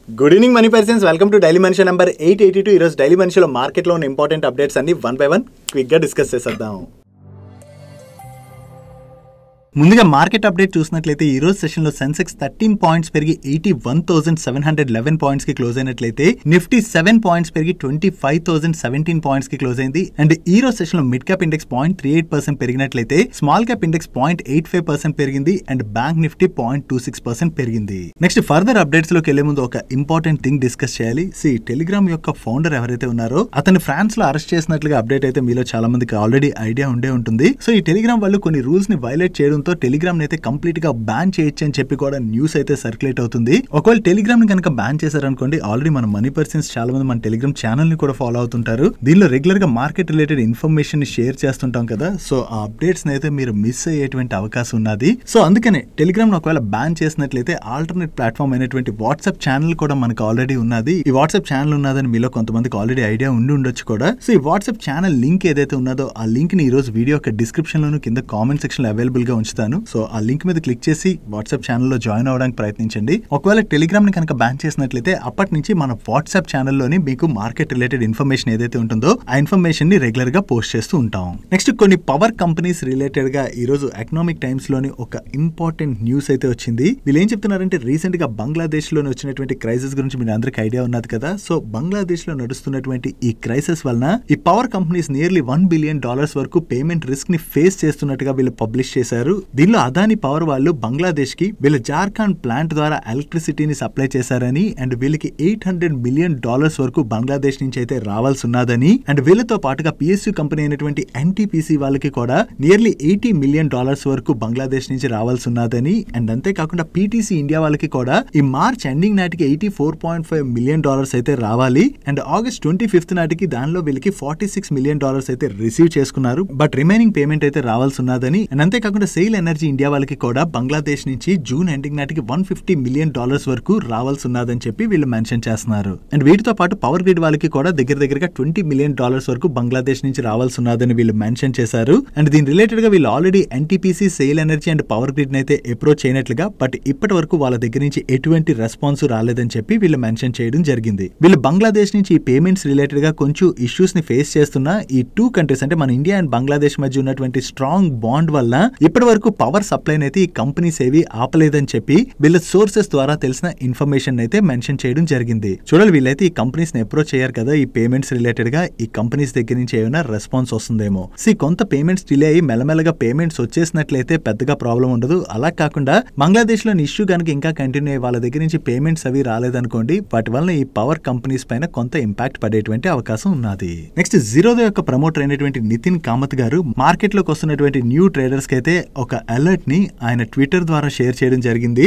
Good evening money persons, welcome to daily మనిషి number 882. ఈరోజు daily మనిషిలో మార్కెట్లో ఉన్న ఇంపార్టెంట్ అప్డేట్స్ అన్ని వన్ బై వన్ క్విక్గా డిస్కస్ చేసేద్దాం. ముందుగా మార్కెట్ అప్డేట్ చూసినట్లయితే ఈ రోజు సెషన్ లో సెన్సెక్స్ 13 పాయింట్స్ పెరిగి 81,711 పాయింట్స్ కి క్లోజ్ అయినట్లయితే నిఫ్టీ 7 పాయింట్స్ పెరిగి 25,017 పాయింట్స్ కి క్లోజ్ అయింది. అండ్ ఈ రోజు సెషన్ లో మిడ్ క్యాప్ ఇండెక్స్ 0.38% పెరిగినట్లయితే స్మాల్ క్యాప్ ఇండెక్స్ 0.85% పెరిగింది అండ్ బ్యాంక్ నిఫ్టీ 0.26% పెరిగింది. నెక్స్ట్ ఫర్దర్ అప్డేట్స్ లోకి వెళ్లే ముందు ఒక ఇంపార్టెంట్ థింగ్ డిస్కస్ చేయాలి. టెలిగ్రామ్ యొక్క ఫౌండర్ ఎవరైతే ఉన్నారో అతను ఫ్రాన్స్ లో అరెస్ట్ చేసినట్లుగా అప్డేట్ అయితే మీలో చాలా మందికి ఆల్రెడీ ఐడియా ఉండే ఉంటుంది. సో ఈ టెలిగ్రామ్ వాళ్ళు కొన్ని రూల్స్ ని వైలేట్ చేయడం టెలిగ్రామ్ అయితే కంప్లీట్ గా బ్యాన్ చేయొచ్చు అని చెప్పి కూడా న్యూస్ అయితే సర్క్యులేట్ అవుతుంది. ఒకవేళ టెలిగ్రామ్ ని కనుక బ్యాన్ చేశారనుకోండి, ఆల్రెడీ మన మనీ పర్సన్స్ చాలా మంది మన టెలిగ్రామ్ ఛానల్ ని కూడా ఫాలో అవుతుంటారు. దీనిలో రెగ్యులర్ గా మార్కెట్ రిలేటెడ్ ఇన్ఫర్మేషన్ ని షేర్ చేస్తుంటాం కదా. సో ఆ అప్డేట్స్ అయితే మీరు మిస్ అయ్యేటువంటి అవకాశం ఉన్నది. సో అందుకనే టెలిగ్రామ్ ఒకవేళ బ్యాన్ చేసినట్లయితే ఆల్టర్నేట్ ప్లాట్ఫామ్ అయినటువంటి వాట్సాప్ ఛానల్ కూడా మనకు ఆల్రెడీ ఉన్నది. ఈ వాట్సాప్ ఛానల్ ఉన్నదని మీలో కొంతమందికి ఆల్రెడీ ఐడియా ఉండి ఉండొచ్చు కూడా. సో ఈ వాట్సాప్ ఛానల్ లింక్ ఏదైతే ఉన్నదో ఆ లింక్ ని ఈ రోజు వీడియో యొక్క డిస్క్రిప్షన్ లోను కింద కామెంట్ సెక్షన్ లో అవైలబుల్ గా ఉంచుతాను. సో ఆ లింక్ మీద క్లిక్ చేసి వాట్సాప్ ఛానల్లో జాయిన్ అవ్వడానికి ప్రయత్నించండి. ఒకవేళ టెలిగ్రామ్ ని కనుక బ్యాన్ చేసినట్లయితే అప్పటి నుంచి మన వాట్సాప్ ఛానల్లోని మీకు మార్కెట్ రిలేటెడ్ ఇన్ఫర్మేషన్ ఏదైతే ఉంటుందో ఆ ఇన్ఫర్మేషన్ ని రెగ్యులర్ గా పోస్ట్ చేస్తూ ఉంటాం. నెక్స్ట్ కొన్ని పవర్ కంపెనీస్ రిలేటెడ్ గా ఈ రోజు ఎకనామిక్ టైమ్స్ లోని ఒక ఇంపార్టెంట్ న్యూస్ అయితే వచ్చింది. వీళ్ళు ఏం చెప్తున్నారంటే రీసెంట్ గా బంగ్లాదేశ్ లోని వచ్చినటువంటి క్రైసిస్ గురించి మీరు అందరికి ఐడియా ఉన్నది కదా. సో బంగ్లాదేశ్ లో నడుస్తున్నటువంటి ఈ క్రైసిస్ వలన ఈ పవర్ కంపెనీస్ నియర్లీ $1 బిలియన్ వరకు పేమెంట్ రిస్క్ ని ఫేస్ చేస్తున్నట్టుగా వీళ్ళు పబ్లిష్ చేశారు. దీనిలో అదాని పవర్ వాళ్ళు బంగ్లాదేశ్ కి వీళ్ళ జార్ఖండ్ ప్లాంట్ ద్వారా ఎలక్ట్రిసిటీని సప్లై చేశారని అండ్ వీళ్ళకి $800 మిలియన్ వరకు బంగ్లాదేశ్ నుంచి అయితే రావాల్సి ఉన్నదని అండ్ వీళ్ళతో పాటుగా పిఎస్యు కంపెనీ అయినటువంటి ఎన్టీపీసీ వాళ్ళకి కూడా నియర్లీ $80 మిలియన్ వరకు బంగ్లాదేశ్ నుంచి రావాల్సి ఉన్నదని అండ్ అంతేకాకుండా పీటీసీ ఇండియా వాళ్ళకి కూడా ఈ మార్చ్ ఎండింగ్ నాటికి $84.5 మిలియన్ అయితే రావాలి అండ్ ఆగస్ట్ 25th నాటికి దానిలో వీళ్ళకి $46 మిలియన్ అయితే రిసీవ్ చేసుకున్నారు. బట్ రిమైనింగ్ పేమెంట్ అయితే రావాల్సి ఉన్నదని అండ్ అంతేకాకుండా సెయిల్ ఎనర్జీ ఇండియా వాళ్ళకి కూడా బంగ్లాదేశ్ నుంచి జూన్ ఎండింగ్ నాటికి $150 మిలియన్ వరకు రావాల్సి ఉన్నదని చెప్పి వీళ్ళు మెన్షన్ చేస్తున్నారు. అండ్ వీటితో పాటు పవర్ గ్రిడ్ వాళ్ళకి కూడా దగ్గరగా $20 మిలియన్ వరకు బంగ్లాదేశ్ నుంచి రావాల్సి ఉన్నదని వీళ్ళు మెన్షన్ చేశారు. అండ్ దీని రిలేటెడ్ గా వీళ్ళు already NTPC, SAIL energy and power grid అయితే అప్రోచ్ అయినట్లుగా బట్ ఇప్పటి వరకు వాళ్ళ దగ్గర నుంచి ఎటువంటి రెస్పాన్స్ రాలేదని చెప్పి వీళ్ళు మెన్షన్ చేయడం జరిగింది. వీళ్ళు బంగ్లాదేశ్ నుంచి ఈ పేమెంట్స్ రిలేటెడ్ గా కొంచెం ఇష్యూస్ ని ఫేస్ చేస్తున్న ఈ టూ కంట్రీస్ అంటే మన ఇండియా అండ్ బంగ్లాదేశ్ మధ్య ఉన్నటువంటి స్ట్రాంగ్ బాండ్ వల్ల ఇప్పటి వరకు పవర్ సప్లై అయితే ఈ కంపెనీస్ ఏవి ఆపలేదని చెప్పి వీళ్ళ సోర్సెస్ ద్వారా తెలిసిన ఇన్ఫర్మేషన్ అయితే మెన్షన్ చేయడం జరిగింది. చూడాలి వీళ్ళైతే ఈ కంపెనీస్ ని అప్రోచ్ అయ్యారు కదా, ఈ పేమెంట్స్ రిలేటెడ్ గా ఈ కంపెనీస్ దగ్గర నుంచి ఏమైనా రెస్పాన్స్ వస్తుందేమో. కొంత పేమెంట్స్ డిలే అయ్యి మెల్లమెల్లగా పేమెంట్స్ వచ్చేసినట్లయితే పెద్దగా ప్రాబ్లం ఉండదు. అలా కాకుండా బంగ్లాదేశ్ లోని ఇష్యూ కనుక ఇంకా కంటిన్యూ అయ్యి వాళ్ళ దగ్గర నుంచి పేమెంట్స్ అవి రాలేదనుకోండి, వాటి వల్ల ఈ పవర్ కంపెనీస్ పైన కొంత ఇంపాక్ట్ పడేటువంటి అవకాశం ఉన్నది. నెక్స్ట్ జీరోదా యొక్క ప్రమోటర్ అయినటువంటి నితిన్ కామత్ గారు మార్కెట్ లోకి వస్తున్నటువంటి న్యూ ట్రేడర్స్ కి అయితే ఒక అలర్ట్ ని ఆయన ట్విట్టర్ ద్వారా షేర్ చేయడం జరిగింది.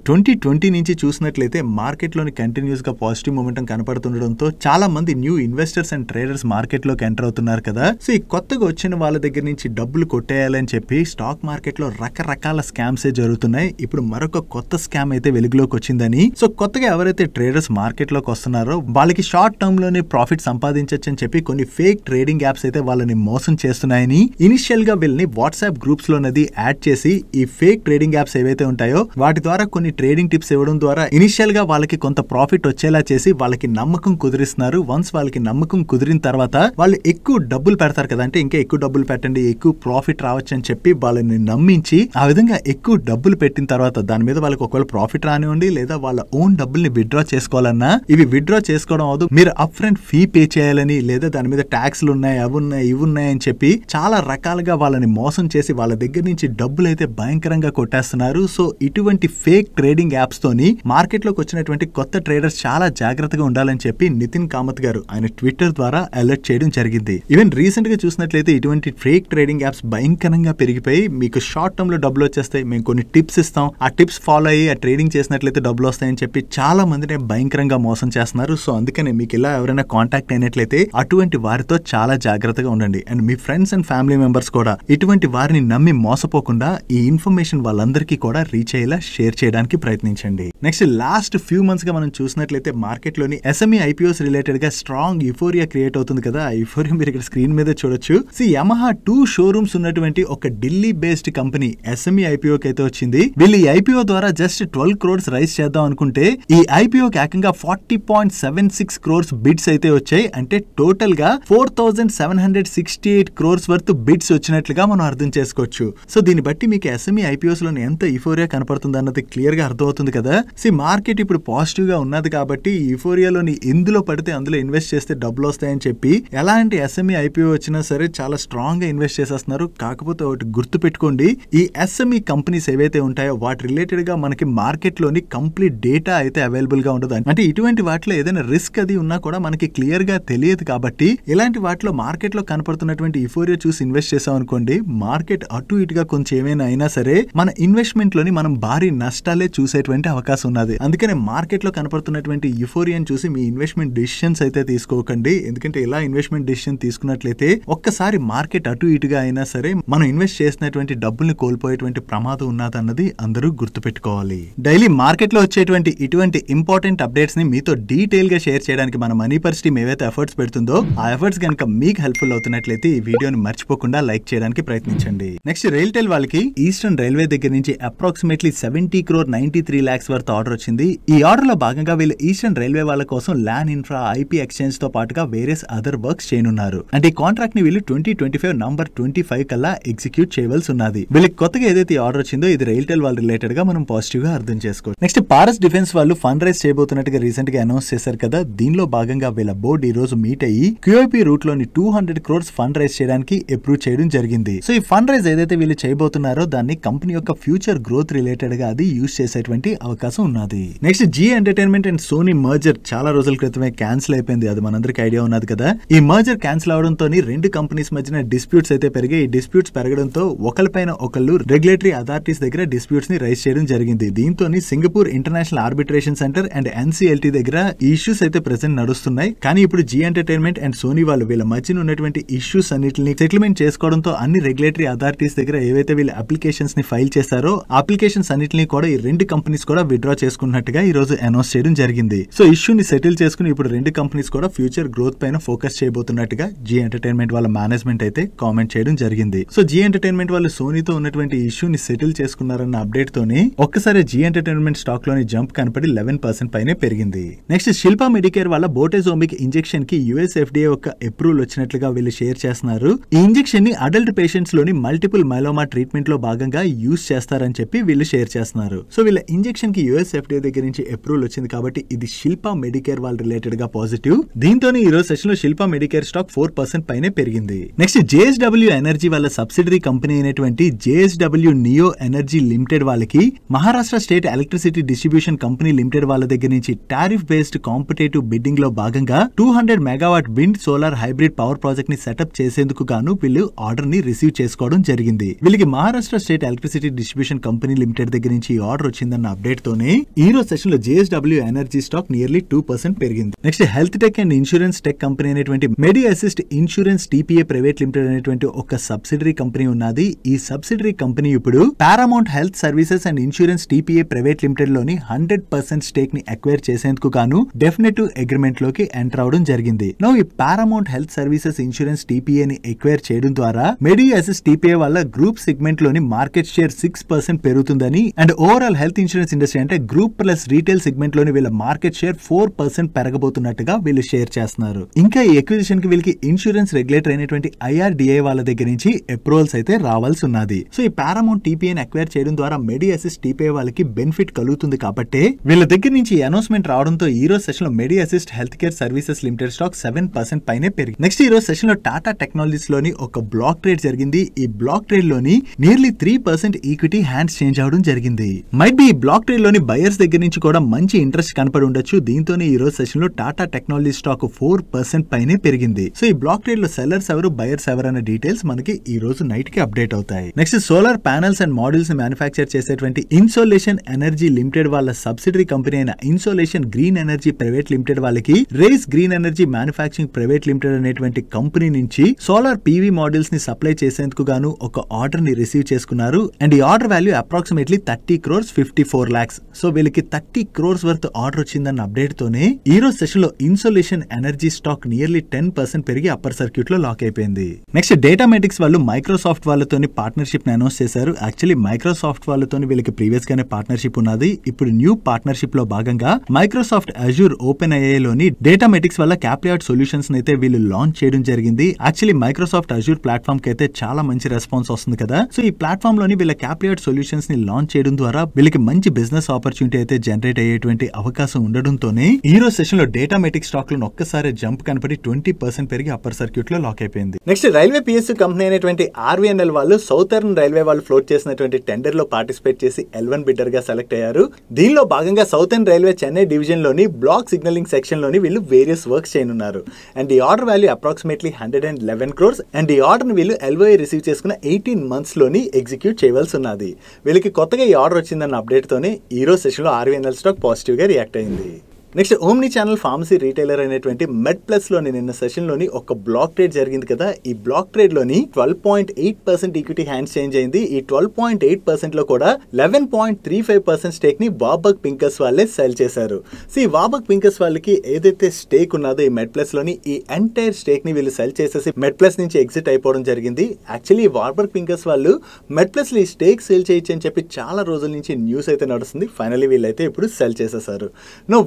2020 నుంచి చూసినట్లయితే మార్కెట్ లోని కంటిన్యూస్ గా పాజిటివ్ మొమెంటం కనపడుతుండడంతో చాలా మంది new investors and traders market లోకి ఎంటర్ అవుతున్నారు కదా. ఈ కొత్తగా వచ్చిన వాళ్ళ దగ్గర నుంచి డబ్బులు కొట్టేయాలని చెప్పి స్టాక్ మార్కెట్ లో రకరకాల స్కామ్స్ జరుగుతున్నాయి. ఇప్పుడు మరొక కొత్త స్కామ్ అయితే వెలుగులోకి వచ్చిందని కొత్తగా ఎవరైతే ట్రేడర్స్ మార్కెట్ లోకి వస్తున్నారో వాళ్ళకి షార్ట్ టర్మ్ లోనే ప్రాఫిట్ సంపాదించవచ్చు అని చెప్పి కొన్ని ఫేక్ ట్రేడింగ్ యాప్స్ అయితే వాళ్ళని మోసం చేస్తున్నాయని ఇనిషియల్ గా వీళ్ళని వాట్సాప్ గ్రూప్స్ లోనది యాడ్ చేసి ఈ ఫేక్ ట్రేడింగ్ యాప్స్ ఏవైతే ఉంటాయో వాటి ద్వారా కొన్ని ట్రేడింగ్ టిప్స్ ఇవ్వడం ద్వారా ఇనిషియల్ గా వాళ్ళకి కొంత ప్రాఫిట్ వచ్చేలా చేసి వాళ్ళకి నమ్మకం కుదిరిస్తున్నారు. వన్స్ వాళ్ళకి నమ్మకం కుదిరిన తర్వాత వాళ్ళు ఎక్కువ డబ్బులు పెడతారు కదా, అంటే ఇంకా ఎక్కువ డబ్బులు పెట్టండి ఎక్కువ ప్రాఫిట్ రావచ్చు అని చెప్పి వాళ్ళని నమ్మించి ఆ విధంగా ఎక్కువ డబ్బులు పెట్టిన తర్వాత దాని మీద వాళ్ళకి ఒకవేళ ప్రాఫిట్ రానివ్వండి లేదా వాళ్ళ ఓన్ డబ్బుల్ని విత్డ్రా చేసుకోవాలన్నా ఇవి విత్డ్రా చేసుకోవడం అవదు, మీరు అప్ ఫ్రంట్ ఫీ పే చేయాలని లేదా దాని మీద ట్యాక్స్లు ఉన్నాయి అవి ఉన్నాయి ఇవి ఉన్నాయి అని చెప్పి చాలా రకాలుగా వాళ్ళని మోసం చేసి వాళ్ళ దగ్గర నుంచి డబ్బులు అయితే భయంకరంగా కొట్టేస్తున్నారు. ఇటువంటి ఫేక్ ట్రేడింగ్ యాప్స్ తోని మార్కెట్ లోకి వచ్చినటువంటి కొత్త ట్రేడర్స్ చాలా జాగ్రత్తగా ఉండాలని చెప్పి నితిన్ కామత్ గారు ఆయన ట్విట్టర్ ద్వారా అలర్ట్ చేయడం జరిగింది. ఈవెన్ రీసెంట్ గా చూసినట్లయితే ఇటువంటి ఫేక్ ట్రేడింగ్ యాప్స్ భయంకరంగా పెరిగిపోయి మీకు షార్ట్ టర్మ్ లో డబ్బులు వచ్చేస్తాయి, మేము కొన్ని టిప్స్ ఇస్తాం, ఆ టిప్స్ ఫాలో అయ్యి ఆ ట్రేడింగ్ చేసినట్లయితే డబ్బులు వస్తాయని చెప్పి చాలా మందిని భయంకరంగా మోసం చేస్తున్నారు. అందుకనే మీకు ఇలా ఎవరైనా కాంటాక్ట్ అయినట్లయితే అటువంటి వారితో చాలా జాగ్రత్తగా ఉండండి. And me friends and family members కూడా ఇటువంటి వారిని నమ్మి మోసపోకండి. మర్చిపోకుండా ఈ ఇన్ఫర్మేషన్ వాళ్ళందరికీ కూడా రీచ్ అయ్యేలా షేర్ చేయడానికి ప్రయత్నించండి. నెక్స్ట్ లాస్ట్ ఫ్యూ మంత్స్ గా మనం చూసినట్లయితే మార్కెట్ లోని ఎస్ఎంఈ ఐపీఓస్ రిలేటెడ్ గా స్ట్రాంగ్ యుఫోరియా క్రియేట్ అవుతుంది కదా. ఆ యుఫోరియా మీరు ఇక్కడ స్క్రీన్ మీద చూడొచ్చు. యమహా 2 షోరూమ్స్ ఉన్నటువంటి ఒక ఢిల్లీ బేస్డ్ కంపెనీ ఎస్ఎంఈ ఐపీఓకి అయితే వచ్చింది. వీళ్ళు ఈ ఐపీఓ ద్వారా జస్ట్ 12 crores రైజ్ చేద్దాం అనుకుంటే ఈ ఐపీఓకి ఏకంగా 40.76 crores బిడ్స్ అయితే వచ్చాయి. అంటే టోటల్ గా 4,768 crores వర్త్ బిడ్స్ వచ్చినట్లుగా మనం అర్థం చేసుకోవచ్చు. సో దీన్ని బట్టి మీకు ఎస్ఎంఈ ఐపీఓస్ లోని ఎంత యుఫోరియా కనపడుతుంది అన్నది క్లియర్ గా అర్థమవుతుంది కదా. మార్కెట్ ఇప్పుడు పాజిటివ్ గా ఉన్నది కాబట్టి యుఫోరియాలోని ఎందులో పడితే అందులో ఇన్వెస్ట్ చేస్తే డబ్బులు వస్తాయని చెప్పి ఎలాంటి ఎస్ఎంఈ ఐపీఓ వచ్చినా సరే చాలా స్ట్రాంగ్ గా ఇన్వెస్ట్ చేసేస్తున్నారు. కాకపోతే ఒకటి గుర్తు పెట్టుకోండి, ఈ ఎస్ఎంఈ కంపెనీస్ ఏవైతే ఉంటాయో వాటి రిలేటెడ్ గా మనకి మార్కెట్ లోని కంప్లీట్ డేటా అయితే అవైలబుల్ గా ఉండదు. అంటే ఇటువంటి వాటిలో ఏదైనా రిస్క్ అది ఉన్నా కూడా మనకి క్లియర్ గా తెలియదు. కాబట్టి ఇలాంటి వాటిలో మార్కెట్ లో కనపడుతున్నటువంటి యుఫోరియా చూసి ఇన్వెస్ట్ చేసాం అనుకోండి, మార్కెట్ అటు ఇటుగా కొంచెం ఏమైనా అయినా సరే మన ఇన్వెస్ట్మెంట్ లోని మనం భారీ నష్టాలే చూసేటువంటి అవకాశం ఉన్నది. అందుకనే మార్కెట్ లో కనపడుతున్నటువంటి యుఫోరియాని చూసి మీ ఇన్వెస్ట్మెంట్ డిసిషన్స్ అయితే తీసుకోకండి. ఎందుకంటే ఇలా ఇన్వెస్ట్మెంట్ డిసిషన్ తీసుకున్నట్లయితే ఒక్కసారి మార్కెట్ అటు ఇటుగా అయినా సరే మనం ఇన్వెస్ట్ చేసినటువంటి డబ్బుల్ని కోల్పోయేటువంటి ప్రమాదం ఉన్నదన్నది అందరూ గుర్తుపెట్టుకోవాలి. డైలీ మార్కెట్ లో వచ్చేటువంటి ఇటువంటి ఇంపార్టెంట్ అప్డేట్స్ ని మీతో డీటెయిల్ గా షేర్ చేయడానికి మన మనీ పర్స్ టీమ్ ఏవైతే ఎఫర్ట్స్ పెడుతుందో ఆ ఎఫర్ట్స్ కనుక మీకు హెల్ప్ఫుల్ అవుతున్నట్లయితే ఈ వీడియోని మర్చిపోకుండా లైక్ చేయడానికి ప్రయత్నించండి. నెక్స్ట్ రైల్టెల్ వాళ్ళకి ఈస్టర్న్ రైల్వే దగ్గర నుంచి approximately 70 crore 93 lakhs worth order వచ్చింది. ఈ ఆర్డర్ లో భాగంగా వీళ్ళు ఈస్టర్న్ రైల్వే వాళ్ళ కోసం ల్యాన్ ఇన్ఫ్రా, ఐపీ ఎక్స్చేంజ్ తో పాటుగా వేరియస్ అదర్ వర్క్స్ చేయనున్నారు. అంటే ఈ కాంట్రాక్ట్ ని వీళ్ళు 2025 November 25 కల్లా ఎగ్జిక్యూట్ చేయవలసి ఉన్నది. వీళ్ళకి కొత్తగా ఏదైతే ఆర్డర్ వచ్చిందో ఇది రైల్టెల్ వాళ్ళ రిలేటెడ్ గా మనం పాజిటివ్ గా అర్థం చేసుకోవచ్చు. నెక్స్ట్ పారస్ డిఫెన్స్ వాళ్ళు ఫండ్ రైజ్ చేయబోతున్నట్టుగా రీసెంట్ గా అనౌన్స్ చేశారు కదా. దీనిలో భాగంగా వీళ్ళ బోర్డు ఈ రోజు మీట్ అయ్యి క్యూఐపీ రూట్ లోని 200 crores ఫండ్ రైజ్ చేయడానికి అప్రూవ్ చేయడం జరిగింది. సో ఈ ఫండ్ రైజ్ ఏదైతే వీళ్ళు చేయబోతున్నారో దాన్ని కంపెనీ యొక్క ఫ్యూచర్ గ్రోత్ రిలేటెడ్ గా అది యూజ్ చేసేటువంటి అవకాశం ఉన్నది. Next Zee entertainment and Sony merger చాలా రోజుల క్రితమే క్యాన్సిల్ అయిపోయింది. అది మనందరికి ఐడియా ఉన్నది కదా. ఈ మర్జర్ క్యాన్సిల్ అవడంతో రెండు కంపెనీస్ మధ్యన డిస్ప్యూట్స్ అయితే పెరిగాయి. ఈ డిస్ప్యూట్స్ పెరగడంతో ఒకరిపైన ఒకళ్ళు రెగ్యులేటరీ అథారిటీస్ దగ్గర డిస్ప్యూట్స్ ని రైజ్ చేయడం జరిగింది. దీంతో Singapore international arbitration centre and NCLT దగ్గర ఈ ఇష్యూస్ అయితే ప్రెసెంట్ నడుస్తున్నాయి. కానీ ఇప్పుడు జీ ఎంటర్టైన్మెంట్ అండ్ సోనీ వాళ్ళు వీళ్ళ మధ్యన ఉన్నటువంటి ఇష్యూస్ అన్నిటిని సెటిల్మెంట్ చేసుకోవడంతో అన్ని రెగ్యులేటరీ అథారిటీస్ దగ్గర ఏవైతే వీళ్ళ అప్లికేషన్స్ ని ఫైల్ చేస్తారో అప్లికేషన్స్ అన్నిటిని కూడా ఈ రెండు కంపెనీస్ కూడా విత్డ్రా చేసుకున్నట్టుగా ఈ రోజు అనౌన్స్ చేయడం జరిగింది. సో ఇష్యూని సెటిల్ చేసుకుని ఇప్పుడు రెండు కంపెనీస్ కూడా ఫ్యూచర్ గ్రోత్ పైన ఫోకస్ చేయబోతున్నట్టుగా జీ ఎంటర్టైన్మెంట్ వాళ్ళ మేనేజ్మెంట్ అయితే కామెంట్ చేయడం జరిగింది. సో జీ ఎంటర్టైన్మెంట్ వాళ్ళు సోనీతో ఉన్నటువంటి ఇష్యూని సెటిల్ చేసుకున్నారన్న అప్డేట్ తోనే ఒక్కసారి జీ ఎంటర్టైన్మెంట్ స్టాక్ లోని జంప్ కనపడి 11% పైనే పెరిగింది. నెక్స్ట్ శిల్పా మెడికేర్ వాళ్ళ బోటెజోమిక్ ఇంజెక్షన్ కి యుఎస్ ఎఫ్డీఏ యొక్క అప్రూవల్ వచ్చినట్లుగా వీళ్ళు షేర్ చేస్తున్నారు. ఈ ఇంజెక్షన్ ని అడల్ట్ పేషెంట్స్ లోని మల్టిపుల్ మైలోమా ట్రీట్మెంట్ లో భాగంగా యూజ్ చేస్తారని చెప్పి వీళ్ళు షేర్ చేస్తున్నారు. సో వీళ్ళ ఇంజెక్షన్ కి యుఎస్ ఎఫ్డీఏ దగ్గర నుంచి అప్రూవల్ వచ్చింది కాబట్టి ఇది శిల్పా మెడికేర్ వాళ్ళ రిలేటెడ్ గా పాజిటివ్. దీంతోనే ఈ రోజు సెషన్ లో శిల్పా మెడికేర్ స్టాక్ 4% పైనే పెరిగింది. నెక్స్ట్ జేఎస్డబ్ల్యూ ఎనర్జీ వాళ్ళ సబ్సిడరీ కంపెనీ అయినటువంటి జేఎస్డబ్ల్యూ నియో ఎనర్జీ లిమిటెడ్ వాళ్ళకి Maharashtra state electricity distribution company limited వాళ్ళ దగ్గర నుంచి టారిఫ్ బేస్డ్ కాంపిటేటివ్ బిడ్డింగ్ లో భాగంగా 200 megawatt wind solar hybrid power project ని సెటప్ చేసేందుకు గాను వీళ్ళు ఆర్డర్ ని రిసీవ్ చేసుకోవడం జరిగింది. వీళ్ళకి Maharashtra state electricity distribution company limited దగ్గర నుంచి ఈ ఆర్డర్ వచ్చిందన్న అప్డేట్ తోనే ఈ రోజు సెషన్ లో జేఎస్డబ్ల్యూ ఎనర్జీ స్టాక్ నియర్లీ 2% పెరిగింది. Next health tech and insurance tech company అయినటువంటి Medi Assist Insurance TPA Private Limited అనేటువంటి ఒక సబ్సిడరీ కంపెనీ ఉన్నది. ఈ సబ్సిడరీ కంపెనీ ఇప్పుడు Paramount Health Services and Insurance TPA Private Limited లోని 100% స్టేక్ ని అక్వైర్ చేసేందుకు గాను డెఫినెటివ్ అగ్రిమెంట్ లోకి ఎంటర్ అవడం జరిగింది. నో ఈ Paramount Health services insurance TPA ని అక్వైర్ చేయడం ద్వారా మెడి అసిస్ట్ టీపీఏ వల్ల గ్రూప్ సెగ్మెంట్ లోని మార్కెట్ షేర్ 6% పెరుగుతుందని and overall health insurance industry అంటే గ్రూప్ ప్లస్ రీటైల్ సెగ్మెంట్ లోని వీళ్ళ మార్కెట్ షేర్ 4% పెరగబోతున్నట్టుగా వీళ్ళు షేర్ చేస్తున్నారు. ఇంకా ఈ ఎక్విజిషన్ కి వీళ్ళకి ఇన్సూరెన్స్ రెగ్యులేటర్ అయినటువంటి ఐఆర్డిఐ వాళ్ళ దగ్గర నుంచి అప్రూవల్స్ అయితే రావాల్సి ఉన్నది. సో ఈ పారామౌంట్ టీపీఏని అక్వైర్ చేయడం ద్వారా మెడి అసిస్ట్ టీపీఏ వాళ్ళకి బెనిఫిట్ కలుగుతుంది కాబట్టి వీళ్ళ దగ్గర నుంచి అనౌన్స్మెంట్ రావడంతో ఈ రోజు సెషన్ లో Medi Assist Health Care Services Limited stock 7% పైనే పెరిగింది. నెక్స్ట్ ఈ రోజు సెషన్ లో టాటా టెక్నాలజీస్ లోని ఒక బ్లాక్ ట్రేడ్ జరిగింది. ఈ బ్లాక్ ట్రేడ్ లోని నియర్లీ 3% ఈక్విటీ హ్యాండ్స్ చేంజ్ అవడం జరిగింది. మైట్ బి ఈ బ్లాక్ ట్రేడ్ లోని బయర్స్ దగ్గర నుంచి కూడా మంచి ఇంట్రెస్ట్ కనపడి ఉండొచ్చు. దీంతోనే ఈ రోజు సెషన్ లో టాటా టెక్నాలజీ స్టాక్ 4% పైనే పెరిగింది. సో ఈ బ్లాక్ ట్రేడ్ లో సెల్లర్స్ ఎవరు బయర్స్ ఎవరు అనే డీటెయిల్స్ మనకి ఈ రోజు నైట్ కి అప్డేట్ అవుతాయి. Next solar panels and models ని మ్యానుఫ్యాక్చర్ చేసేటువంటి ఇన్సోలేషన్ ఎనర్జీ లిమిటెడ్ వాళ్ళ సబ్సిడరీ కంపెనీ అయిన Insolation Green Energy Private Limited వాళ్ళకి Race Green Energy Manufacturing Private Limited అనేటువంటి కంపెనీ నుంచి సోలార్ పీవీ మోడల్స్ ని సప్లై చేసేందుకు గాను ఒక ఆర్డర్ ఆర్డర్ ని రిసీవ్ చేసుకున్నారు. అండ్ ఈ order value approximately 30 crores 54 lakhs. So వీళ్ళకి 30 crores వర్త్ ఆర్డర్ వచ్చిందన్న అప్డేట్ తోనే ఈ రోజు సెషన్ లో ఇన్సోలేషన్ ఎనర్జీ స్టాక్ నియర్లీ 10% పెరిగి అప్పర్ సర్క్యూట్ లో లాక్ అయిపోయింది. నెక్స్ట్ డేటామెటిక్స్ వాళ్ళు మైక్రోసాఫ్ట్ వాళ్ళతోని పార్ట్నర్షిప్ ని అనౌన్స్ చేశారు. యాక్చువల్లీ మైక్రోసాఫ్ట్ వాళ్ళతోని వీళ్ళకి ప్రీవియస్ గానే పార్ట్నర్షిప్ ఉన్నది. ఇప్పుడు న్యూ పార్ట్నర్షిప్ లో భాగంగా మైక్రోసాఫ్ట్ అజూర్ ఓపెన్ AI లోని డేటామెటిక్స్ వల్ల క్యాప్లియార్డ్ సొల్యూషన్స్ అయితే వీళ్ళు లాంచ్ చేయడం జరిగింది. యాక్చువల్లీ మైక్రోసాఫ్ట్ అజూర్ ప్లాట్ఫామ్ కి అయితే చాలా మంచి రెస్పాన్స్ వస్తుంది కదా. సో ఈ ప్లాట్ఫామ్ లోని వీళ్ళ క్యాప్లియార్డ్ సొల్యూషన్స్ ని లాంచ్ చేయడం ద్వారా వీళ్ళకి మంచి బిజినెస్ ఆపర్చునిటీ అయితే జనరేట్ అయ్యేటువంటి అవకాశం ఉండడంతోనే ఈ రోజు సెషన్ లో డేటామెటిక్స్ స్టాక్ లో ఒక్కసారి జంప్ కనపడి 20% పెరిగి అప్పర్ సర్క్యూట్ లో లాక్ అయిపోయింది. నెక్స్ట్ రైల్వే PSU కంపెనీ అయినటువంటి RVNL వాళ్ళు సౌతర్న్ రైల్వే వాళ్ళు ఫ్లోట్ చేసినటువంటి టెండర్ లో పార్టిసిపేట్ చేసి L1 బిడ్డర్ గా సెలెక్ట్ అయ్యారు. దీనిలో భాగంగా సౌతర్న్ రైల్వే చెన్నై డివిజన్ లోని బ్లాక్ సిగ్నలింగ్ సెక్షన్ లోని వీళ్ళు వేరియస్ వర్క్స్ చేయనున్నారు. అండ్ ఈ order value approximately 111 crores. And ఈ ఆర్డర్ ని వీళ్ళు LOA రిసీవ్ చేసుకున్న 18 months లోని ఎగ్జిక్యూట్ చేయవలసి ఉన్నది. వీళ్ళకి కొత్తగా ఈ ఆర్డర్ వచ్చిందన్న అప్డేట్ తోనే ఈ రోజు సెషన్ లో RVNL స్టాక్ పాజిటివ్ గా రియాక్ట్ అయింది. Next omni channel pharmacy retailer అయినటువంటి మెడ్ ప్లస్ లోని నిన్న సెషన్ లోని ఒక బ్లాక్ ట్రేడ్ జరిగింది కదా. ఈ బ్లాక్ ట్రేడ్ లోని 12.8% ఈక్విటీ హ్యాండ్స్ చేంజ్ అయింది. ఈ 12.8% లో కూడా 11.35% స్టేక్ ని వాబక్ పింకర్స్ వాళ్ళే సెల్ చేశారు. సో ఈ వాబక్ పింకర్స్ వాళ్ళకి ఏదైతే స్టేక్ ఉన్నదో ఈ మెడ్ ప్లస్ లోని ఈ ఎంటైర్ స్టేక్ ని వీళ్ళు సెల్ చేసేసి మెడ్ ప్లస్ నుంచి ఎగ్జిట్ అయిపోవడం జరిగింది. యాక్చువల్లీ వాబక్ పింకర్స్ వాళ్ళు మెడ్ ప్లస్ లో ఈ స్టేక్ సేల్ చేయొచ్చు అని చెప్పి చాలా రోజుల నుంచి న్యూస్ అయితే నడుస్తుంది. ఫైనల్లీ వీళ్ళైతే ఇప్పుడు సెల్ చేసేసారు.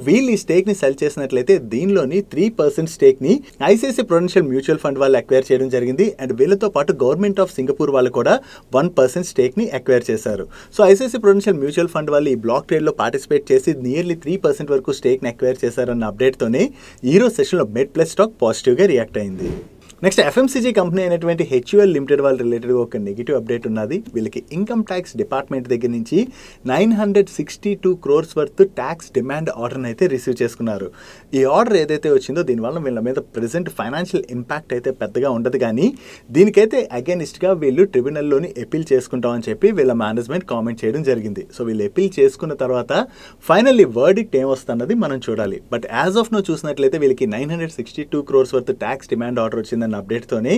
వీళ్ళు స్టేక్ ని సెల్ చేసినట్లయితే దీనిలోని 3% స్టేక్ ని ICICI Prudential మ్యూచువల్ ఫండ్ వాళ్ళు అక్వైర్ చేయడం జరిగింది. అండ్ వీళ్ళతో పాటు గవర్నమెంట్ ఆఫ్ సింగపూర్ వాళ్ళు కూడా 1% స్టేక్ ని అక్వైర్ చేశారు. So ICICI Prudential mutual fund వాళ్ళు ఈ బ్లాక్ ట్రేడ్ లో పార్టిసిపేట్ చేసి నియర్లీ 3% వరకు స్టేక్ ని అక్వైర్ చేశారన్న అప్డేట్ తోనే ఈ రోజు సెషన్ లో మెడ్ ప్లస్ స్టాక్ పాజిటివ్ గా రియాక్ట్ అయింది. నెక్స్ట్ FMCG కంపెనీ అయినటువంటి HUL లిమిటెడ్ వాళ్ళ రిలేటెడ్ ఒక నెగిటివ్ అప్డేట్ ఉన్నది. వీళ్ళకి ఇన్కమ్ ట్యాక్స్ డిపార్ట్మెంట్ దగ్గర నుంచి 962 crores worth tax demand order అయితే రిసీవ్ చేసుకున్నారు. ఈ ఆర్డర్ ఏదైతే వచ్చిందో దీనివల్ల వీళ్ళ మీద ప్రెసెంట్ ఫైనాన్షియల్ ఇంపాక్ట్ అయితే పెద్దగా ఉండదు, కానీ దీనికైతే అగైనిస్ట్ గా వీళ్ళు ట్రిబ్యునల్లోని అపీల్ చేసుకుంటామని చెప్పి వీళ్ళ మేనేజ్మెంట్ కామెంట్ చేయడం జరిగింది. సో వీళ్ళు అపీల్ చేసుకున్న తర్వాత ఫైనల్లీ వర్డిక్ట్ ఏమొస్తున్నది మనం చూడాలి. బట్ యాజ్ ఆఫ్ నో చూసినట్లయితే వీళ్ళకి 962 crores worth tax demand order వచ్చింది అప్డేట్ తోనే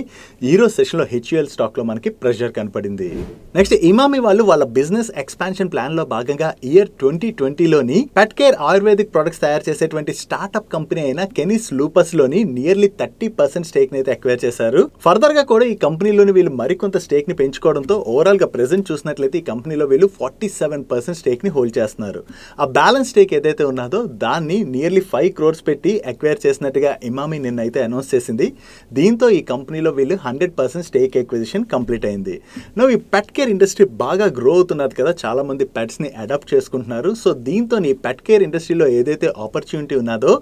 ఈ రోజు సెషన్ లో HUL స్టాక్ లో మనకి ప్రెషర్ కనపడింది. నెక్స్ట్ ఇమామి వాళ్ళు వాళ్ళ బిజినెస్ ఎక్స్పాన్షన్ ప్లాన్ లో భాగంగా ఇయర్ 2020 లోని పెట్ కేర్ ఆయుర్వేదిక్ ప్రొడక్ట్స్ తయారు చేసేటువంటి స్టార్ట్అప్ కంపెనీ అయిన కెనిస్ లూపస్ లోని నియర్లీ 30% స్టేక్ ని అయితే అక్వైర్ చేశారు. ఫర్దర్ గా కూడా ఈ కంపెనీలోని వీళ్ళు మరికొంత స్టేక్ ని పెంచుకోవడంతో ఓవరాల్ గా ప్రెసెంట్ చూసినట్లయితే ఈ కంపెనీలో వీళ్ళు 47% స్టేక్ ని హోల్డ్ చేస్తున్నారు. ఆ బ్యాలెన్స్ స్టేక్ ఏదైతే ఉన్నదో దాన్ని నియర్లీ 5 crores పెట్టి అక్వైర్ చేసినట్టుగా ఇమామి నిన్న అయితే అనౌన్స్ చేసింది. దీంతో ఈ కంపెనీలో వీళ్ళు 100% స్టేక్ ఎక్విజిషన్ కంప్లీట్ అయింది. ఈ పెట్ కేర్ ఇండస్ట్రీ బాగా గ్రో అవుతున్నది కదా, చాలా మంది పెట్స్ ని అడాప్ట్ చేసుకుంటున్నారు. సో దీంతో ఈ పెట్ కేర్ ఇండస్ట్రీలో ఏదైతే ఆపర్చునిటీ ఉన్నదో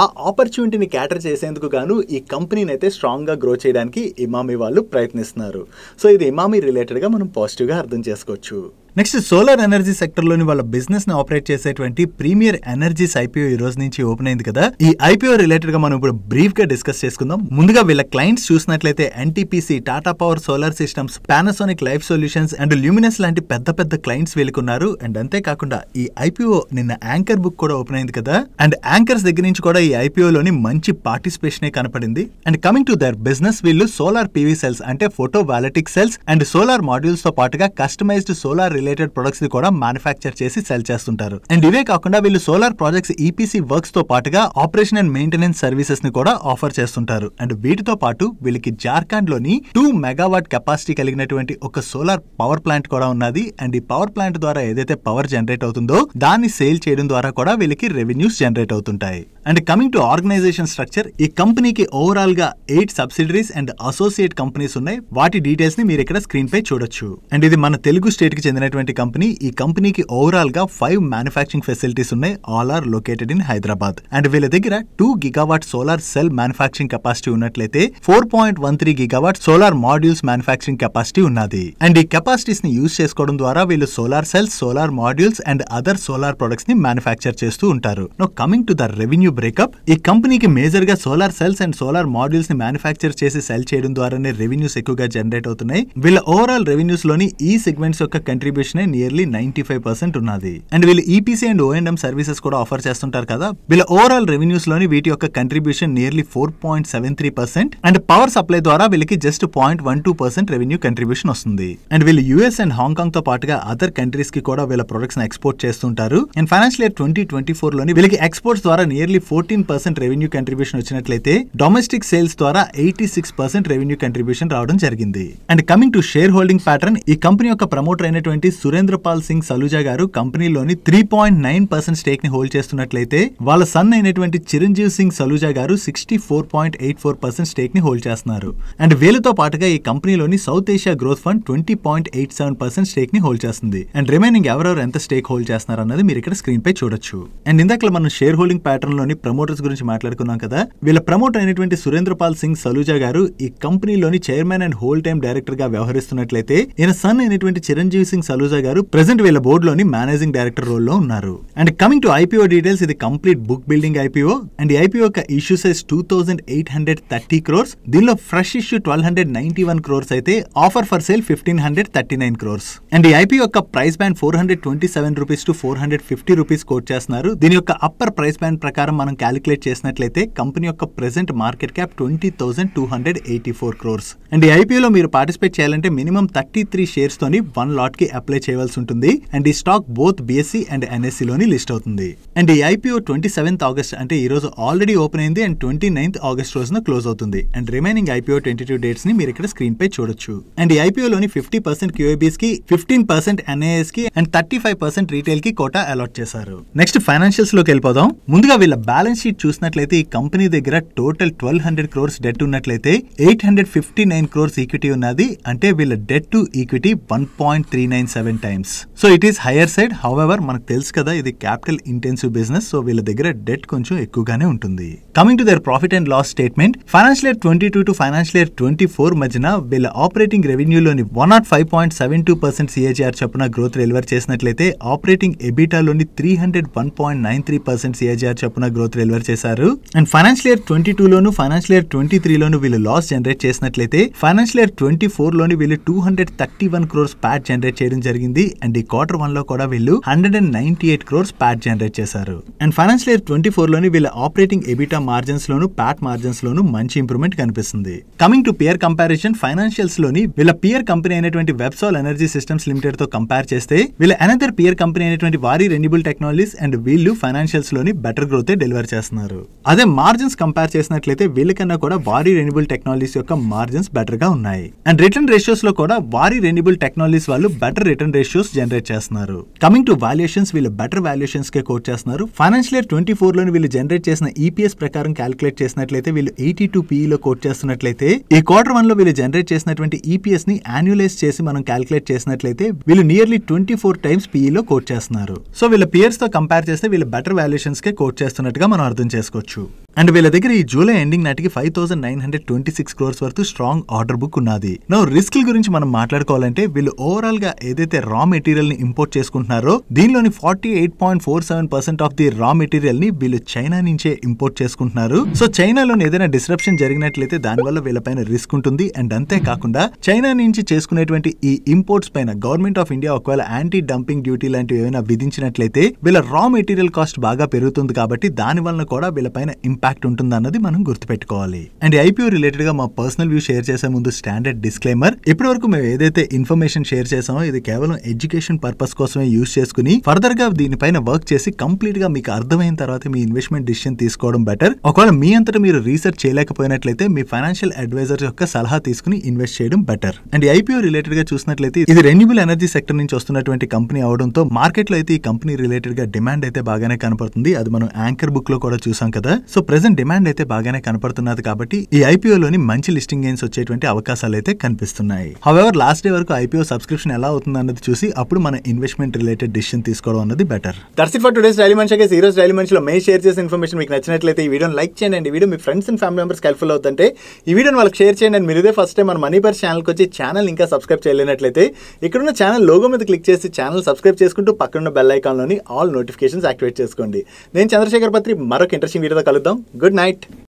ఆ ఆపర్చునిటీని క్యాటర్ చేసేందుకు గాను ఈ కంపెనీని అయితే స్ట్రాంగ్ గా గ్రో చేయడానికి ఇమామి వాళ్ళు ప్రయత్నిస్తున్నారు. సో ఇది ఇమామి రిలేటెడ్ గా మనం పాజిటివ్ గా అర్థం చేసుకోవచ్చు. నెక్స్ట్ సోలార్ ఎనర్జీ సెక్టర్ లోని వాళ్ళ బిజినెస్ ని ఆపరేట్ చేసేటువంటి ప్రీమియర్ ఎనర్జీస్ IPO ఈ రోజు నుంచి ఓపెన్ అయింది కదా. ఈ IPO రిలేటెడ్ గా మనం ఇప్పుడు బ్రీఫ్ గా డిస్కస్ చేసుకుందాం. ముందుగా వీళ్ళ క్లయింట్స్ చూసినట్లయితే NTPC, Tata power solar systems, Panasonic life solutions and luminous లాంటి పెద్ద పెద్ద క్లయింట్స్ వీళ్ళకున్నారు. అండ్ అంతేకాకుండా ఈ IPO నిన్న యాంకర్ బుక్ కూడా ఓపెన్ అయింది కదా. అండ్ యాంకర్స్ దగ్గర నుంచి కూడా ఈ IPO లోని మంచి పార్టిసిపేషన్ కనపడింది. And coming to their business, వీళ్ళు సోలార్ PV సెల్స్ అంటే photovoltaic cells and solar modules తో పాటుగా కస్టమైజ్డ్ సోలార్ రిలేటెడ్ ప్రొడక్ట్స్ ని కూడా మ్యానుఫ్యాక్చర్ చేసి సెల్ చేస్తుంటారు. అండ్ ఇవే కాకుండా వీళ్ళు సోలార్ ప్రాజెక్ట్స్ EPC వర్క్స్ తో పాటుగా ఆపరేషన్ అండ్ మెయింటెనెన్స్ సర్వీసెస్ ని కూడా ఆఫర్ చేస్తుంటారు. అండ్ వీటితో పాటు వీళ్ళకి జార్ఖండ్ లోని 2 మెగావాట్ కెపాసిటీ కలిగినటువంటి ఒక సోలార్ పవర్ ప్లాంట్ కూడా ఉన్నది. అండ్ ఈ పవర్ ప్లాంట్ ద్వారా ఏదైతే పవర్ జనరేట్ అవుతుందో దాన్ని సేల్ చేయడం ద్వారా కూడా వీళ్ళకి రెవెన్యూస్ జనరేట్ అవుతుంటాయి. And coming to organization structure, ఈ కంపెనీకి ఓవరాల్ గా 8 సబ్సిడరీస్ అండ్ అసోసియేట్ కంపెనీస్ ఉన్నాయి. వాటి డీటెయిల్స్ ని మీరు ఇక్కడ స్క్రీన్ పై చూడొచ్చు. అండ్ ఇది మన తెలుగు స్టేట్ కి చెందినటువంటి కంపెనీ. ఈ కంపెనీకి ఓవరాల్ గా 5 మ్యానుఫ్యాక్చరింగ్ ఫెసిలిటీస్ ఉన్నాయి. All are located in Hyderabad. And వీళ్ళ దగ్గర 2 gigawatt solar cell manufacturing capacity ఉన్నట్లయితే 4.13 gigawatt solar modules manufacturing capacity ఉన్నది. అండ్ ఈ కెపాసిటీస్ ని యూజ్ చేసుకోవడం ద్వారా వీళ్ళు solar cells, solar modules and other solar products ని మ్యానుఫ్యాక్చర్ చేస్తూ ఉంటారు. No coming to the revenue breakup. ఈ కంపెనీకి మేజర్ గా solar cells and solar modules ని మ్యానుఫ్యాక్చర్ చేసి సెల్ చేయడం ద్వారానే రెవెన్యూస్ ఎక్కువగా జనరేట్ అవుతున్నాయి. వీళ్ళ ఓవరాల్ రెవెన్యూస్ లోని ఈ సెగ్మెంట్స్ యొక్క కంట్రిబ్యూషన్ నియర్లీ 95% ఉన్నది. అండ్ వీళ్ళు ఈపీసీ అండ్ ఓఎండ్ఎం సర్వీసెస్ కూడా ఆఫర్ చేస్తుంటారు కదా. వీళ్ళ ఓవరాల్ రెవెన్యూస్ లోని వీటి యొక్క contribution nearly 4.73%. And power supply ద్వారా వీళ్ళకి జస్ట్ 0.12% రెవెన్యూ కంట్రిబ్యూషన్ వస్తుంది. అండ్ వీళ్ళు యూఎస్ అండ్ హాంకాంగ్ తో పాటుగా అదర్ కంట్రీస్ కి కూడా వీళ్ళ ప్రొడక్ట్స్ ని ఎక్స్పోర్ట్ చేస్తుంటారు. అండ్ ఫైనాన్షియల్ ఇయర్ 2024 లోని వీళ్ళకి ఎక్స్పోర్ట్స్ ద్వారా నియర్లీ 14% రెవెన్యూ కంట్రిబ్యూషన్ వచ్చినట్లయితే డొమెస్టిక్ సేల్స్ ద్వారా 86% రెవెన్యూ కంట్రిబ్యూషన్ రావడం జరిగింది. And coming to share holding pattern, ఈ కంపెనీ యొక్క ప్రమోటర్ అయినటువంటి సురేంద్ర పాల్ సింగ్ సలూజా గారు కంపెనీలోని 3.9% స్టేక్ ని హోల్డ్ చేస్తున్నట్లయితే వాళ్ళ సన్ అయినటువంటి చిరంజీవ్ సింగ్ సలూజా గారు 64.84% స్టేక్ ని హోల్డ్ చేస్తున్నారు. అండ్ వీళ్ళతో పాటుగా ఈ కంపెనీలోని south Asia growth fund 20.87% stake ని హోల్డ్ చేస్తుంది. అండ్ రిమైనింగ్ ఎవరెవరు ఎంత స్టేక్ హోల్డ్ చేస్తున్నారు అన్నది మీరు ఇక్కడ స్క్రీన్ పై చూడొచ్చు. అండ్ ఇందాక మనం షేర్ హోల్డింగ్ ప్యాటర్న్ లోని ప్రమోటర్స్ గురించి మాట్లాడుకున్నాం కదా. వీళ్ళ ప్రమోటర్ అయినటువంటి సురేంద్ర పాల్ సింగ్ సలూజా గారు ఈ కంపెనీలోని chairman and whole time director గా వ్యవహరిస్తున్నట్లయితే ఈయన సన్ అయినటువంటి చిరంజీవి సింగ్ సలూజా గారు ప్రెసెంట్ వీళ్ళ బోర్డు లోని మేనేజింగ్ డైరెక్టర్ రోల్ లో ఉన్నారు. And coming to IPO details, ఇది complete book building IPO. And ఈ ఐపీఓ యొక్క ఇష్యూ సైజ్ 2830 crores. దీనిలో ఫ్రెష్ ఇష్యూ 1291 crores అయితే offer for sale 1539 crores. And ఈ ఐపీఓ యొక్క price band 427 rupees to 450 rupees quote చేస్తున్నారు. దీని యొక్క అప్పర్ ప్రైస్ బ్యాండ్ ప్రకారం మనం క్యాలిక్యులేట్ చేసినట్లయితే కంపెనీ యొక్క present market cap 20,284 crores. And ఈ ఐపీఓలో మీరు పార్టిసిపేట్ చేయాలంటే మినిమం 33 షేర్స్ తోని 1 లాట్ కి అప్లై చేయవలసి ఉంటుంది. అండ్ ఈ stock both BSE and NSE లోని లిస్ట్ అవుతుంది. అండ్ ఈ ఐపీఓ 27th ఆగస్ట్ అంటే ఈ రోజు ఆల్రెడీ ఓపెన్ అయింది అండ్ 29th ఆగస్ట్ రోజున క్లోజ్ అవుతుంది. అండ్ రిమైనింగ్ ఐపీఓ 22 డేట్స్ ని మీరు ఇక్కడ స్క్రీన్ పై చూడొచ్చు. అండ్ ఈ ఐపీఓలోని 50% క్యూఐబీస్ కి, 15% ఎన్ఐఎస్ కి అండ్ 35% రీటైల్ కి కోటా అలాట్ చేశారు. నెక్స్ట్ ఫైనాన్షియల్స్ లోకి వెళ్ళిపోదాం. ముందుగా వీళ్ళ బ్యాలెన్స్ షీట్ చూసినట్లయితే ఈ కంపెనీ దగ్గర టోటల్ 1200 crores డెట్ ఉన్నట్లయితే 859 crores ఈక్విటీ ఉన్నది. అంటే వీళ్ళ debt to equity 1.397 times. So it is hire side. However మనకు తెలుసు కదా ఇది క్యాపిటల్ ఇంటెన్సివ్ బిజినెస్, సో వీళ్ళ దగ్గర డెట్ కొంచెం ఎక్కువగానే ఉంటుంది. Coming to their profit and loss statement, financial year 22 to financial year 24 మధ్యన వీళ్ళ ఆపరేటింగ్ రెవెన్యూలోని 105.72% సిఏజీఆర్ చొప్పున గ్రోత్ డెలివర్ చేసినట్లయితే ఆపరేటింగ్ ఎబిటాలోని 301.93% సిఏజీఆర్ చొప్పున గ్రోత్ డెలివర్ చేశారు. అండ్ ఫైనాన్షియల్ ఇయర్ 22 లోను ఫైనాన్షియల్ ఇయర్ 23 లోను వీళ్ళు లాస్ జనరేట్ చేసినట్లయితే ఫైనాన్షియల్ ఇయర్ 24 లోని వీళ్ళు 231 crores ప్యాట్ జనరేట్ చేయడం జరిగింది. అండ్ ఈ క్వార్టర్ 1 లో కూడా వీళ్ళు 198 crores ప్యాట్ జనరేట్ చేశారు. అండ్ ఫైనాన్షియల్ ఇయర్ 24 లోని వీళ్ళ ఆపరేటింగ్ ఎబిటా మార్జిన్స్ లోను ప్యాట్ మార్జిన్స్ లోను మంచి ఇంప్రూవ్మెంట్ కనిపిస్తుంది. Coming to peer comparison, financials లోని వీళ్ళ పియర్ కంపెనీ అయినటువంటి వెబ్సాల్ ఎనర్జీ సిస్టమ్స్ లిమిటెడ్ తో కంపేర్ చేస్తే వీళ్ళ అనదర్ పియర్ కంపెనీ అయినటువంటి వారీ రెన్యూబుల్ టెక్నాలజీస్ అండ్ వీళ్ళు ఫైనాన్షియల్స్ లోని బెటర్ గ్రోత్ డెలివర్ చేస్తున్నారు. అదే మార్జిన్స్ కంపేర్ చేసినట్లయితే వీళ్ళకన్నా కూడా వారీ రెన్యూబుల్ టెక్నాలజీస్ యొక్క మార్జిన్స్ బెటర్ గా ఉన్నాయి. అండ్ రిటర్న్ రేషియోస్ లో కూడా వారీ రెన్యూబుల్ టెక్నాలజీస్ వాళ్ళు బెటర్ రిటర్న్ రేషియోస్ జనరేట్ చేస్తున్నారు. కమింగ్ టు వాల్యుయేషన్స్, వీళ్ళు బెటర్ వాల్యుయేషన్స్ కే కోట్ చేస్తున్నారు. ఫైనాన్షియల్ ఇయర్ 24 లోని వీళ్ళు జనరేట్ చేసిన ఈపీఎస్ ప్రకారం క్యాలిక్యులేట్ చేసినట్లయితే వీళ్ళు 82 PE లో కోట్ చేస్తున్నట్లయితే ఈ క్వార్టర్ 1 లో వీళ్ళు జనరేట్ చేసినటువంటి ఈపీఎస్ ని యాన్యులైజ్ చేసి మనం క్యాలిక్యులేట్ చేసినట్లయితే వీళ్ళు నియర్లీ 24 times PE లో కోట్ చేస్తున్నారు. సో వీళ్ళ పియర్స్ తో కంపేర్ చేస్తే వీళ్ళు బెటర్ వాల్యుయేషన్స్ కే కోట్ చేస్తున్నట్టుగా మనం అర్థం చేసుకోవచ్చు. అండ్ వీళ్ళ దగ్గర ఈ జూలై ఎండింగ్ నాటికి 5,926 crores వరకు స్ట్రాంగ్ ఆర్డర్ బుక్ ఉన్నది. నో రిస్క్ గురించి మనం మాట్లాడుకోవాలంటే వీళ్ళు ఓవరాల్ గా ఏదైతే రా మెటీరియల్ ని ఇంపోర్ట్ చేసుకుంటున్నారో దీనిలోని 48.47% ఆఫ్ ది రా మెటీరియల్ ని వీళ్ళు చైనా నుంచే ఇంపోర్ట్ చేసుకుంటున్నారు. సో చైనాలోని ఏదైనా డిస్రప్షన్ జరిగినట్లయితే దానివల్ల వీళ్ళపైన రిస్క్ ఉంటుంది. అండ్ అంతేకాకుండా చైనా నుంచి చేసుకునేటువంటి ఈ ఇంపోర్ట్స్ పైన గవర్నమెంట్ ఆఫ్ ఇండియా ఒకవేళ యాంటీ డంపింగ్ డ్యూటీ లాంటివి ఏమైనా విధించినట్లయితే వీళ్ళ రా మెటీరియల్ కాస్ట్ బాగా పెరుగుతుంది. కాబట్టి దాని వలన కూడా వీళ్ళపైన ఇంపాక్ట్ ఉంటుంది అన్నది మనం గుర్తుపెట్టుకోవాలి. అండ్ ఐపీఓ రిలేటెడ్ గా మా పర్సనల్ వ్యూ షేర్ చేసే ముందు స్టాండర్డ్ డిస్క్లైమర్, ఇప్పటి వరకు మేము ఏదైతే ఇన్ఫర్మేషన్ షేర్ చేసామో ఇది కేవలం ఎడ్యుకేషన్ పర్పస్ కోసమే యూజ్ చేసుకుని ఫర్దర్ గా దీనిపైన వర్క్ చేసి కంప్లీట్ గా మీకు అర్థమైన తర్వాత మీ ఇన్వెస్ట్మెంట్ డిసిషన్ తీసుకోవడం బెటర్. ఒకవేళ మీ అంతటా మీరు రీసెర్చ్ చేయలేకపోయినట్లయితే మీ ఫైనాన్షియల్ అడ్వైజర్ యొక్క సలహా తీసుకుని ఇన్వెస్ట్ చేయడం బెటర్. అండ్ ఐపీఓ రిలేటెడ్ గా చూసినట్లయితే ఇది రెన్యూబుల్ ఎనర్జీ సెక్టర్ నుంచి వస్తున్నటువంటి కంపెనీ అవడంతో మార్కెట్ లో అయితే ఈ కంపెనీ రిలేటెడ్ గా డిమాండ్ అయితే బాగానే కనపడుతుంది. అది మనం యాంకర్ బుక్ లో కూడా చూసాం కదా. సో ప్రెసెంట్ డిమాండ్ అయితే బాగానే కనపడుతున్నది కాబట్టి ఈ ఐపీఓ లోని మంచి లిస్టింగ్ గెయిన్స్ వచ్చేటువంటి అవకాశాలు అయితే కనిపిస్తున్నాయి. హౌఎవర్ లాస్ట్ డే వరకు ఐపీఓ సబ్స్క్రిప్షన్ ఎలా అవుతుంది అన్నది చూసి అప్పుడు మన ఇన్వెస్ట్మెంట్ రిలేటెడ్ డిసిషన్ తీసుకోవడం అన్నది better. That's it for today's daily మంచి. ఈ రోజు డైలీ మంచిలో మే షేర్ చేసిన ఇన్ఫర్మేషన్ మీకు నచ్చినట్లయితే ఈ వీడియోని లైక్ చేయండి. ఈ video me friends and family members helpful అవుతుంటే ఈ వీడియోని వాళ్ళకి షేర్ చేయండి. అండ్ మీరు ఇదే ఫస్ట్ టైం మన మనీ పర్స్ ఛానల్కి వచ్చి ఛానల్ ఇంకా సబ్స్క్రైబ్ చేయలేనట్లయితే ఇక్కడున్న ఛానల్ లోగో మీద క్లిక్ చేసి ఛానల్ సబ్స్క్రైబ్ చేసుకుంటూ పక్కన బెల్ ఐకాన్లోని ఆల్ నోటిఫికేషన్స్ యాక్టివేట్ చేసుకోండి. నేను చంద్రశేఖర్ పత్తి. రాత్రి మరొక ఇంట్రెస్టింగ్ వీడియోతో కలుద్దాం. Good night.